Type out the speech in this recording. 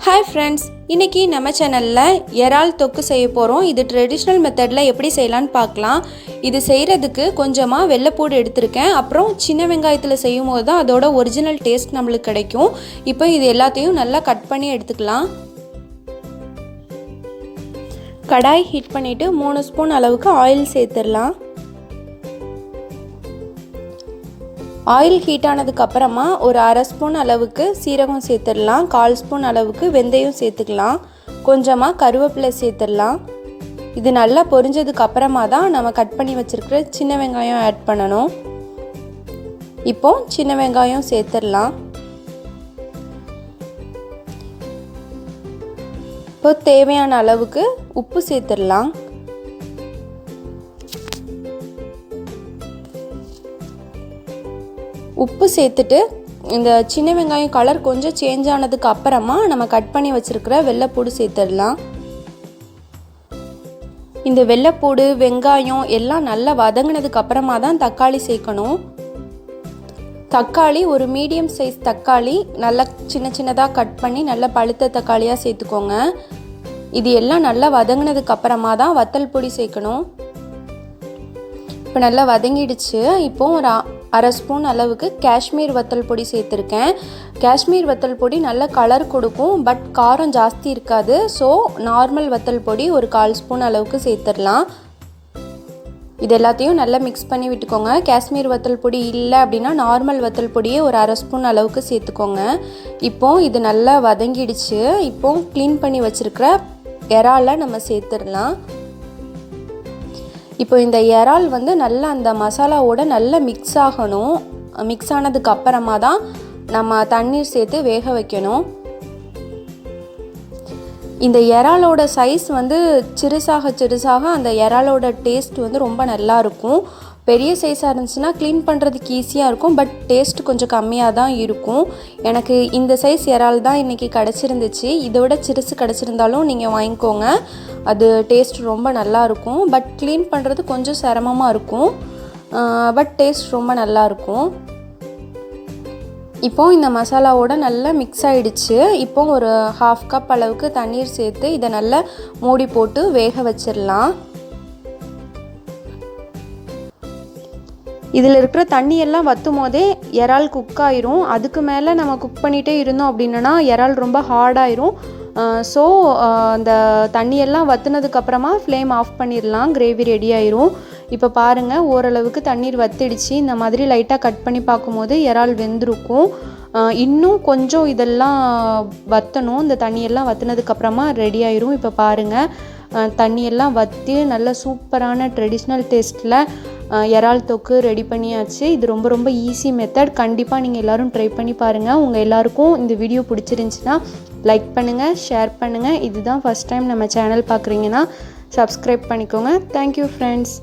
Hi friends, இன்னைக்கு நம்ம சேனல்ல இறால் தொக்கு செய்ய போறோம். இது ட்ரெடிஷனல் மெத்தட்ல எப்படி செய்யலாம்னு பார்க்கலாம். இது செய்யிறதுக்கு கொஞ்சமா வெள்ளைப்பூடு எடுத்துர்க்கேன். அப்புறம் சின்ன வெங்காயத்துல செய்யும்போது தான் அதோட ஒரிஜினல் டேஸ்ட் நமக்கு கிடைக்கும். இப்போ இது எல்லாத்தையும் நல்லா கட் பண்ணி எடுத்துக்கலாம். கடாய் ஹீட் பண்ணிட்டு 3 ஸ்பூன் அளவுக்கு ஆயில் சேர்த்துடலாம். ஆயில் ஹீட் ஆனதுக்கு அப்புறமா ஒரு அரை ஸ்பூன் அளவுக்கு சீரகம் சேர்த்துடலாம். 1/4 ஸ்பூன் அளவுக்கு வெந்தயம் சேர்த்துக்கலாம். கொஞ்சமாக கருவேப்பிலை சேர்த்துடலாம். இது நல்லா பொரிஞ்சதுக்கு அப்புறமா தான் நம்ம கட் பண்ணி வச்சிருக்கிற சின்ன வெங்காயம் ஆட் பண்ணணும். இப்போ சின்ன வெங்காயம் சேர்த்துடலாம். இப்போ தேவையான அளவுக்கு உப்பு சேர்த்துடலாம். உப்பு சேர்த்துட்டு இந்த சின்ன வெங்காயம் கலர் கொஞ்சம் சேஞ்ச் ஆனதுக்கு அப்புறமா நம்ம கட் பண்ணி வச்சிருக்கிற வெள்ளைப்பூடு சேர்த்துடலாம். இந்த வெள்ளைப்பூடு வெங்காயம் எல்லாம் நல்லா வதங்கினதுக்கு அப்புறமா தான் தக்காளி சேர்க்கணும். தக்காளி ஒரு மீடியம் சைஸ் தக்காளி நல்லா சின்ன சின்னதாக கட் பண்ணி நல்லா பழுத்த தக்காளியாக சேர்த்துக்கோங்க. இது எல்லாம் நல்லா வதங்கினதுக்கு அப்புறமா தான் வத்தல் பொடி சேர்க்கணும். இப்போ நல்லா வதங்கிடுச்சு. இப்போ ஒரு அரை ஸ்பூன் அளவுக்கு காஷ்மீர் வத்தல் பொடி சேர்த்துருக்கேன். காஷ்மீர் வத்தல் பொடி நல்ல கலர் கொடுக்கும், பட் காரம் ஜாஸ்தி இருக்காது. ஸோ நார்மல் வத்தல் பொடி ஒரு 1/4 ஸ்பூன் அளவுக்கு சேர்த்துடலாம். இது எல்லாத்தையும் நல்லா மிக்ஸ் பண்ணி விட்டுக்கோங்க. காஷ்மீர் வத்தல் பொடி இல்லை அப்படின்னா நார்மல் வத்தல் பொடியே ஒரு அரை ஸ்பூன் அளவுக்கு சேர்த்துக்கோங்க. இப்போ இது நல்லா வதங்கிடுச்சு. இப்போ க்ளீன் பண்ணி வச்சுருக்கிற இறாலை நம்ம சேர்த்துடலாம். இப்போ இந்த இறால் நல்லா அந்த மசாலாவோட நல்லா மிக்ஸ் ஆகணும். மிக்ஸ் ஆனதுக்கு அப்புறமா தான் நம்ம தண்ணீர் சேர்த்து வேக வைக்கணும். இந்த இறாலோட சைஸ் சிறுசாக சிறுசாக அந்த இறாலோட டேஸ்ட் ரொம்ப நல்லா இருக்கும். பெரிய சைஸாக இருந்துச்சுன்னா க்ளீன் பண்ணுறதுக்கு ஈஸியாக இருக்கும், பட் டேஸ்ட் கொஞ்சம் கம்மியாக தான் இருக்கும். எனக்கு இந்த சைஸ் இறால் தான் இன்றைக்கி கிடச்சிருந்துச்சு. இதோட சிறுசு கிடச்சிருந்தாலும் நீங்கள் வாங்கிக்கோங்க, அது டேஸ்ட் ரொம்ப நல்லாயிருக்கும். பட் க்ளீன் பண்ணுறது கொஞ்சம் சிரமமாக இருக்கும், பட் டேஸ்ட் ரொம்ப நல்லாயிருக்கும். இப்போது இந்த மசாலாவோட நல்லா மிக்ஸ் ஆகிடுச்சு. இப்போ ஒரு 1/2 கப் அளவுக்கு தண்ணீர் சேர்த்து இதை நல்லா மூடி போட்டு வேக வச்சிடலாம். இதில் இருக்கிற தண்ணியெல்லாம் வற்றும் போதே இறால் குக் ஆயிரும். அதுக்கு மேலே நம்ம குக் பண்ணிகிட்டே இருந்தோம் அப்படின்னா இறால் ரொம்ப ஹார்டாயிரும். ஸோ அந்த தண்ணியெல்லாம் வற்றுனதுக்கப்புறமா ஃப்ளேம் ஆஃப் பண்ணிடலாம். கிரேவி ரெடி ஆயிரும். இப்போ பாருங்கள், ஓரளவுக்கு தண்ணீர் வற்றிடுச்சு. இந்த மாதிரி லைட்டாக கட் பண்ணி பார்க்கும்போது இறால் வெந்திருக்கும். இன்னும் கொஞ்சம் இதெல்லாம் வற்றணும். இந்த தண்ணியெல்லாம் வற்றினதுக்கப்புறமா ரெடி ஆயிரும். இப்போ பாருங்கள், தண்ணியெல்லாம் வற்றி நல்ல சூப்பரான ட்ரெடிஷ்னல் டேஸ்ட்டில் இறால் தொக்கு ரெடி பண்ணியாச்சு. இது ரொம்ப ரொம்ப ஈஸி மெத்தட். கண்டிப்பாக நீங்கள் எல்லோரும் ட்ரை பண்ணி பாருங்கள். உங்கள் எல்லாருக்கும் இந்த வீடியோ பிடிச்சிருந்துச்சின்னா லைக் பண்ணுங்கள், ஷேர் பண்ணுங்கள். இதுதான் ஃபஸ்ட் டைம் நம்ம சேனல் பார்க்குறீங்கன்னா சப்ஸ்கிரைப் பண்ணிக்கோங்க. Thank you friends.